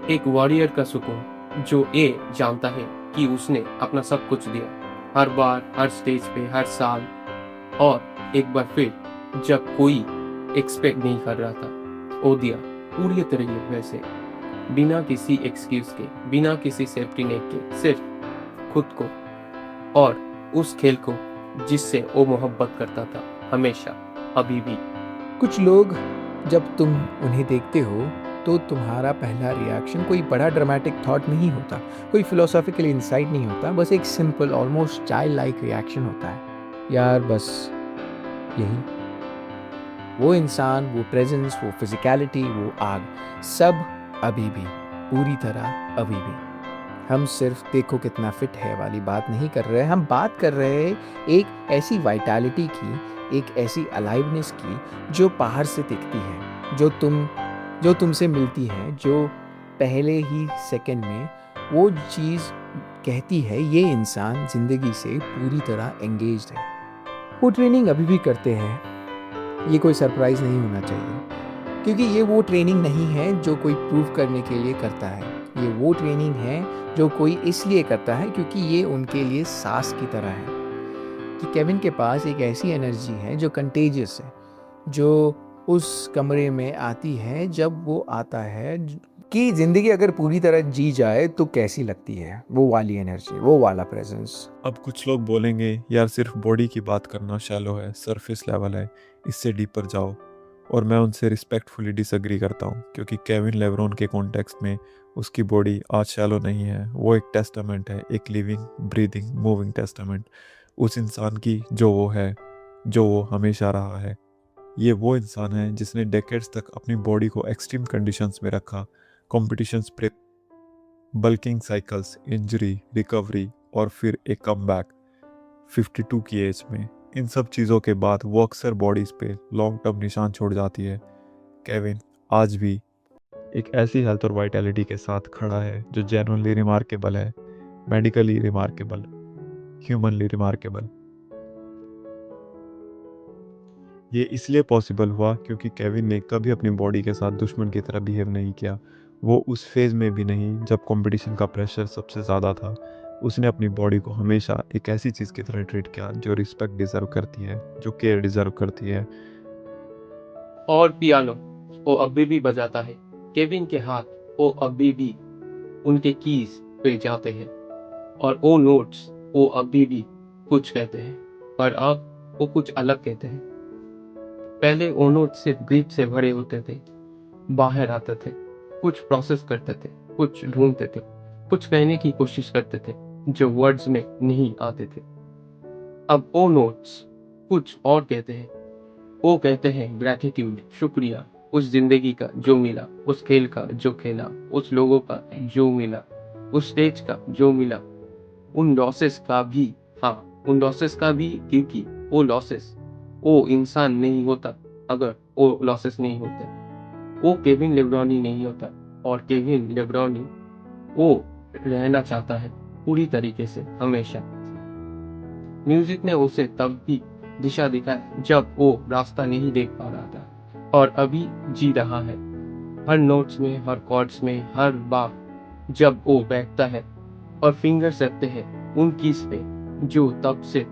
एक वॉरियर का सुकून जो ये जानता है कि उसने अपना सब कुछ दिया, हर बार, हर स्टेज पे, हर साल, और एक बार फिर जब कोई एक्सपेक्ट नहीं कर रहा था, वो दिया पूरी तरह वैसे, बिना किसी एक्सक्यूज के, बिना किसी सेफ्टी नेट के, सिर्फ खुद को और उस खेल को जिससे वो मोहब्बत करता था, हमेशा, अभी भी। कुछ लोग जब तुम उन्हें देखते हो तो तुम्हारा पहला रिएक्शन कोई बड़ा ड्रामेटिक थॉट नहीं होता, कोई फिलोसॉफिकल इंसाइट नहीं होता, बस एक simple almost child like reaction होता है, यार बस यही। वो इंसान, वो प्रेजेंस, वो फिजिकलिटी, वो आग, सब अभी भी, पूरी तरह अभी भी। हम सिर्फ देखो कितना फिट है वाली बात नहीं कर रहे, हम बात कर रहे हैं एक ऐसी वाइटैलिटी की, एक ऐसी अलाइवनेस की जो बाहर से दिखती है, जो तुमसे मिलती है, जो पहले ही सेकंड में वो चीज़ कहती है ये इंसान ज़िंदगी से पूरी तरह एंगेज्ड है। वो ट्रेनिंग अभी भी करते हैं, ये कोई सरप्राइज़ नहीं होना चाहिए, क्योंकि ये वो ट्रेनिंग नहीं है जो कोई प्रूव करने के लिए करता है, ये वो ट्रेनिंग है जो कोई इसलिए करता है क्योंकि ये उनके लिए सांस की तरह है। कि केविन के पास एक ऐसी एनर्जी है जो कंटेजियस है, जो उस कमरे में आती है जब वो आता है, कि ज़िंदगी अगर पूरी तरह जी जाए तो कैसी लगती है, वो वाली एनर्जी, वो वाला प्रेजेंस। अब कुछ लोग बोलेंगे यार सिर्फ बॉडी की बात करना शैलो है, सरफेस लेवल है, इससे डीपर जाओ। और मैं उनसे रिस्पेक्टफुली डिसएग्री करता हूँ, क्योंकि केविन लेब्रॉन के कॉन्टेक्स्ट में उसकी बॉडी आज शैलो नहीं है, वो एक टेस्टामेंट है, एक लिविंग ब्रीदिंग मूविंग टेस्टामेंट उस इंसान की जो वो है, जो वो हमेशा रहा है। ये वो इंसान है जिसने डेकेड्स तक अपनी बॉडी को एक्सट्रीम कंडीशंस में रखा, competitions prep, bulking cycles, injury, recovery और फिर एक कमबैक 52 की एज में। इन सब चीज़ों के बाद वो अक्सर बॉडीज पे लॉन्ग टर्म निशान छोड़ जाती है। केविन आज भी एक ऐसी हेल्थ और वाइटैलिटी के साथ खड़ा है जो जेन्युइनली रिमार्केबल है, मेडिकली रिमार्केबल, ह्यूमनली रिमार्केबल। ये इसलिए पॉसिबल हुआ क्योंकि केविन ने कभी अपनी बॉडी के साथ दुश्मन की तरह बिहेव नहीं किया। वो उस फेज़ में भी नहीं जब कंपटीशन का प्रेशर सबसे ज़्यादा था। उसने अपनी बॉडी को हमेशा एक ऐसी चीज़ की तरह ट्रीट किया जो रिस्पेक्ट डिज़र्व करती है, जो केयर डिज़र्व करती है। और पियानो वो अभी भी बजाता है, केविन के हाथ वो अभी भी उनके कीज पे जाते हैं, और वो नोट्स वो अभी भी कुछ कहते हैं, पर अब वो कुछ अलग कहते हैं। पहले वो नोट्स सिर्फ ग्रिप से भरे होते थे, बाहर आते थे, कुछ प्रोसेस करते थे, कुछ ढूंढते थे, कुछ कहने की कोशिश करते थे जो वर्ड्स में नहीं आते थे। अब वो नोट्स कुछ और कहते हैं। वो कहते हैं ग्रैटिट्यूड, शुक्रिया, उस जिंदगी का जो मिला, उस खेल का जो खेला, उस लोगों का जो मिला, उस स्टेज का जो मिला, उन लॉसेस का भी, हाँ उन लॉसेस का भी, क्योंकि वो लॉसेस वो इंसान नहीं होता अगर वो लॉसेस नहीं होते। वो केविन लेब्रॉनी नहीं होता, और केविन लेब्रॉनी वो रहना चाहता है पूरी तरीके से हमेशा। म्यूजिक ने उसे तब भी दिशा दिखाई जब वो रास्ता नहीं देख पा रहा था, और अभी जी रहा है, हर नोट्स में, हर कॉर्ड्स में, हर बार जब वो बैठता है और फिंगर्स रखते हैं उन कीज पे जो तब से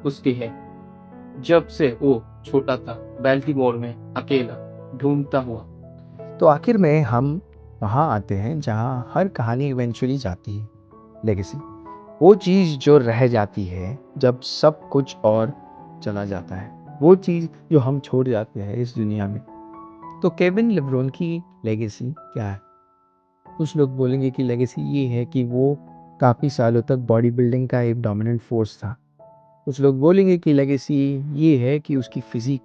उसके है, जब से वो छोटा था, बैल्टीमोर में अकेला ढूंढता हुआ। तो आखिर में हम वहाँ आते हैं जहाँ हर कहानी इवेंचुअली जाती है, लेगेसी। वो चीज़ जो रह जाती है जब सब कुछ और चला जाता है, वो चीज़ जो हम छोड़ जाते हैं इस दुनिया में। तो केविन लेब्रॉन की लेगेसी क्या है? कुछ लोग बोलेंगे कि लेगेसी ये है कि वो काफ़ी सालों तक बॉडी बिल्डिंग का एक डोमिनेंट फोर्स था। कुछ लोग बोलेंगे कि लेगेसी ये है कि उसकी फिजिक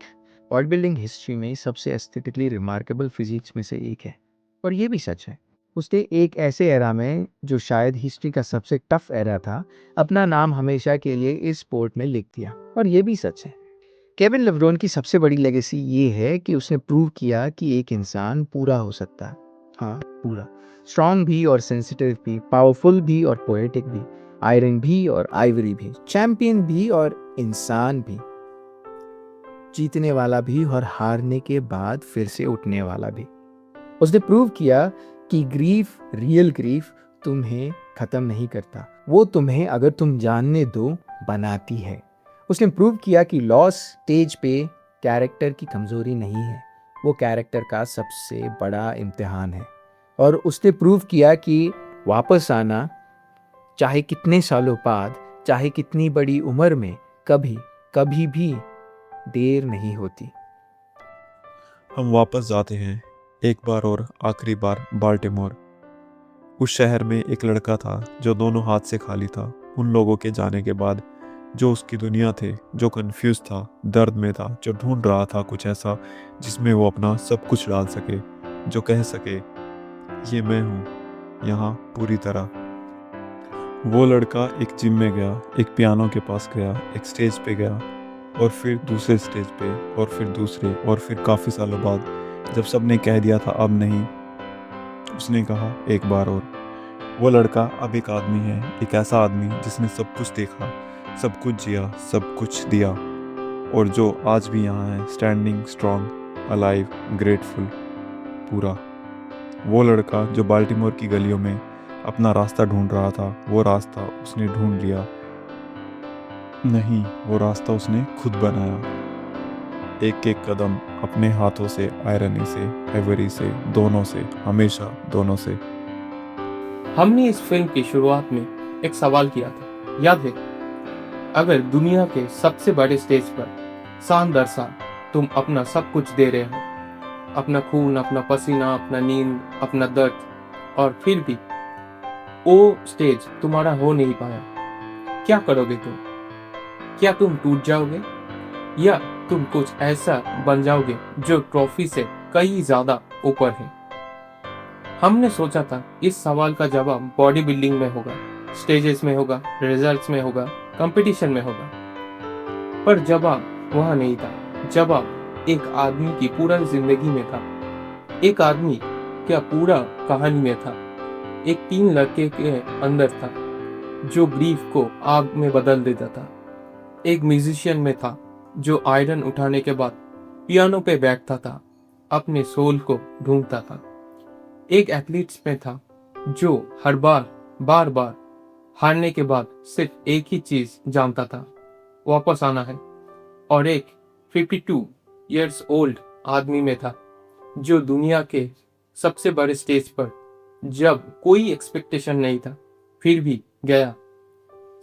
बॉडी बिल्डिंग हिस्ट्री में सबसे एस्थेटिकली रिमार्केबल फिजिक्स में से एक है। और ये भी सच है, उसने एक ऐसे एरा में जो शायद हिस्ट्री का सबसे टफ एरा था, अपना नाम हमेशा के लिए इस स्पोर्ट में लिख दिया। और ये भी सच है, केविन लेब्रॉन की सबसे बड़ी लेगेसी ये है कि उसने प्रूव किया कि एक इंसान पूरा हो सकता है। हाँ, पूरा, स्ट्रॉन्ग भी और सेंसिटिव भी, पावरफुल भी और पोएटिक भी, आयरन भी और आइवरी भी, चैंपियन भी और इंसान भी। जीतने वाला भी और हारने के बाद फिर से उठने वाला भी। उसने प्रूव किया कि ग्रीफ, रियल ग्रीफ तुम्हें ख़त्म नहीं करता, वो तुम्हें अगर तुम जानने दो बनाती है। उसने प्रूव किया कि लॉस स्टेज पे कैरेक्टर की कमज़ोरी नहीं है, वो कैरेक्टर का सबसे बड़ा इम्तिहान है। और उसने प्रूव किया कि वापस आना, चाहे कितने सालों बाद, चाहे कितनी बड़ी उम्र में, कभी भी देर नहीं होती। हम वापस जाते हैं एक बार और आखिरी बार बाल्टीमोर। उस शहर में एक लड़का था जो दोनों हाथ से खाली था। उन लोगों के जाने के बाद जो उसकी दुनिया थे, जो कंफ्यूज था, दर्द में था, जो ढूंढ रहा था कुछ ऐसा जिसमें वो अपना सब कुछ डाल सके, जो कह सके ये मैं हूँ यहाँ पूरी तरह। वो लड़का एक जिम में गया, एक पियानो के पास गया, एक स्टेज पे गया, और फिर दूसरे स्टेज पे, और फिर दूसरे, और फिर काफ़ी सालों बाद जब सबने कह दिया था अब नहीं, उसने कहा एक बार और। वो लड़का अब एक आदमी है, एक ऐसा आदमी जिसने सब कुछ देखा, सब कुछ जिया, सब कुछ दिया, और जो आज भी यहाँ है, स्टैंडिंग स्ट्रॉन्ग, अलाइव, ग्रेटफुल, पूरा। वो लड़का जो बाल्टीमोर की गलियों में अपना रास्ता ढूंढ रहा था, वो रास्ता उसने ढूंढ लिया। नहीं, वो रास्ता उसने खुद बनाया। एक एक कदम अपने हाथों से, आयरनी से, आइवरी से, दोनों से, हमेशा दोनों से। हमने इस फिल्म की शुरुआत में एक सवाल किया था, याद है? अगर दुनिया के सबसे बड़े स्टेज पर शान दर शान तुम अपना सब कुछ दे रहे हो, अपना खून, अपना पसीना, अपना नींद, अपना दर्द, और फिर भी वो स्टेज तुम्हारा हो नहीं पाया, क्या करोगे तुम? क्या तुम टूट जाओगे, या तुम कुछ ऐसा बन जाओगे जो ट्रॉफी से कई ज्यादा ऊपर है? हमने सोचा था इस सवाल का जवाब बॉडी बिल्डिंग में होगा, स्टेजेस में होगा, रिजल्ट्स में होगा, कंपटीशन में होगा, पर जवाब वहां नहीं था। जवाब एक आदमी की पूरा जिंदगी में था। एक आदमी क्या पूरा कहानी में था। एक 3 लड़के के अंदर था जो ग्रीफ को आग में बदल देता था। एक म्यूजिशियन में था जो आयरन उठाने के बाद पियानो पे बैठता था, अपने सोल को ढूंढता था। एक एथलीट्स में था जो हर बार बार हारने के बाद सिर्फ एक ही चीज जानता था, वापस आना है। और एक 52 इयर्स ओल्ड आदमी में था जो दुनिया के सबसे बड़े स्टेज पर, जब कोई एक्सपेक्टेशन नहीं था, फिर भी गया,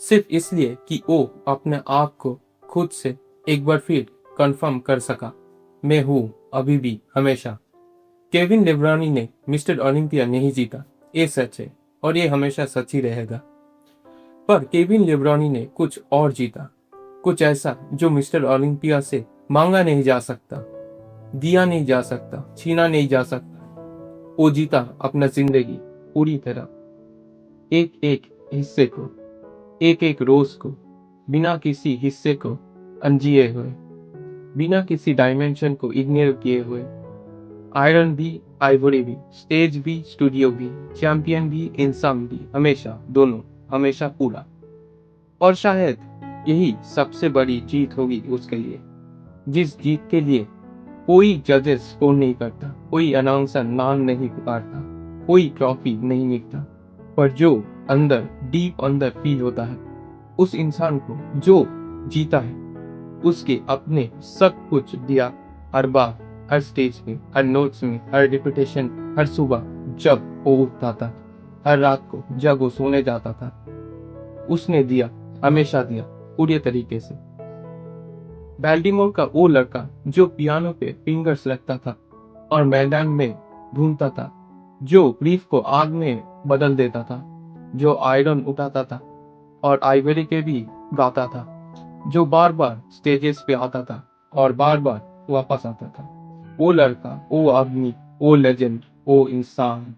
सिर्फ इसलिए कि वो अपने आप को खुद से एक बार फिर कंफर्म कर सका, मैं हूं अभी भी, हमेशा। केविन लेब्रानी ने मिस्टर ओलंपिया नहीं जीता, ये सच है, और ये हमेशा सच ही रहेगा। पर केविन लेब्रानी ने कुछ और जीता, कुछ ऐसा जो मिस्टर ओलंपिया से मांगा नहीं जा सकता, दिया नहीं जा सकता, छीना नहीं जा सकता। वो जीता अपना जिंदगी पूरी तरह, एक एक हिस्से को, एक एक रोज को, बिना किसी हिस्से को अनजिए हुए, बिना किसी डायमेंशन को इग्नोर किए हुए। आयरन भी, आइवरी भी, स्टेज भी, स्टूडियो भी, चैंपियन भी, इंसान भी, हमेशा दोनों, हमेशा पूरा। और शायद यही सबसे बड़ी जीत होगी उसके लिए, जिस जीत के लिए कोई जजेस स्कोर नहीं करता, कोई अनाउंसर नाम नहीं पुकारता, कोई ट्रॉफी नहीं मिलता, पर जो अंदर, डीप अंदर फील होता है उस इंसान को जो जीता है, उसके अपने सब कुछ दिया, हर बार, हर स्टेज पे, हर नोट्स में, हर रिपीटेशन, हर सुबह जब वो उठता था, हर रात को जब वो सोने जाता था, उसने दिया, हमेशा दिया, पूरे तरीके से। बाल्टीमोर का वो लड़का जो पियानो पे फिंगर्स रखता था और मैदान में ढूंढता था, जो ग्रीफ को आग में बदल देता था, जो आयरन उठाता था और आइवरी के भी गाता था, जो बार बार स्टेजेस पे आता था और बार बार वापस आता था। वो लड़का, वो आदमी, वो लेजेंड, वो इंसान।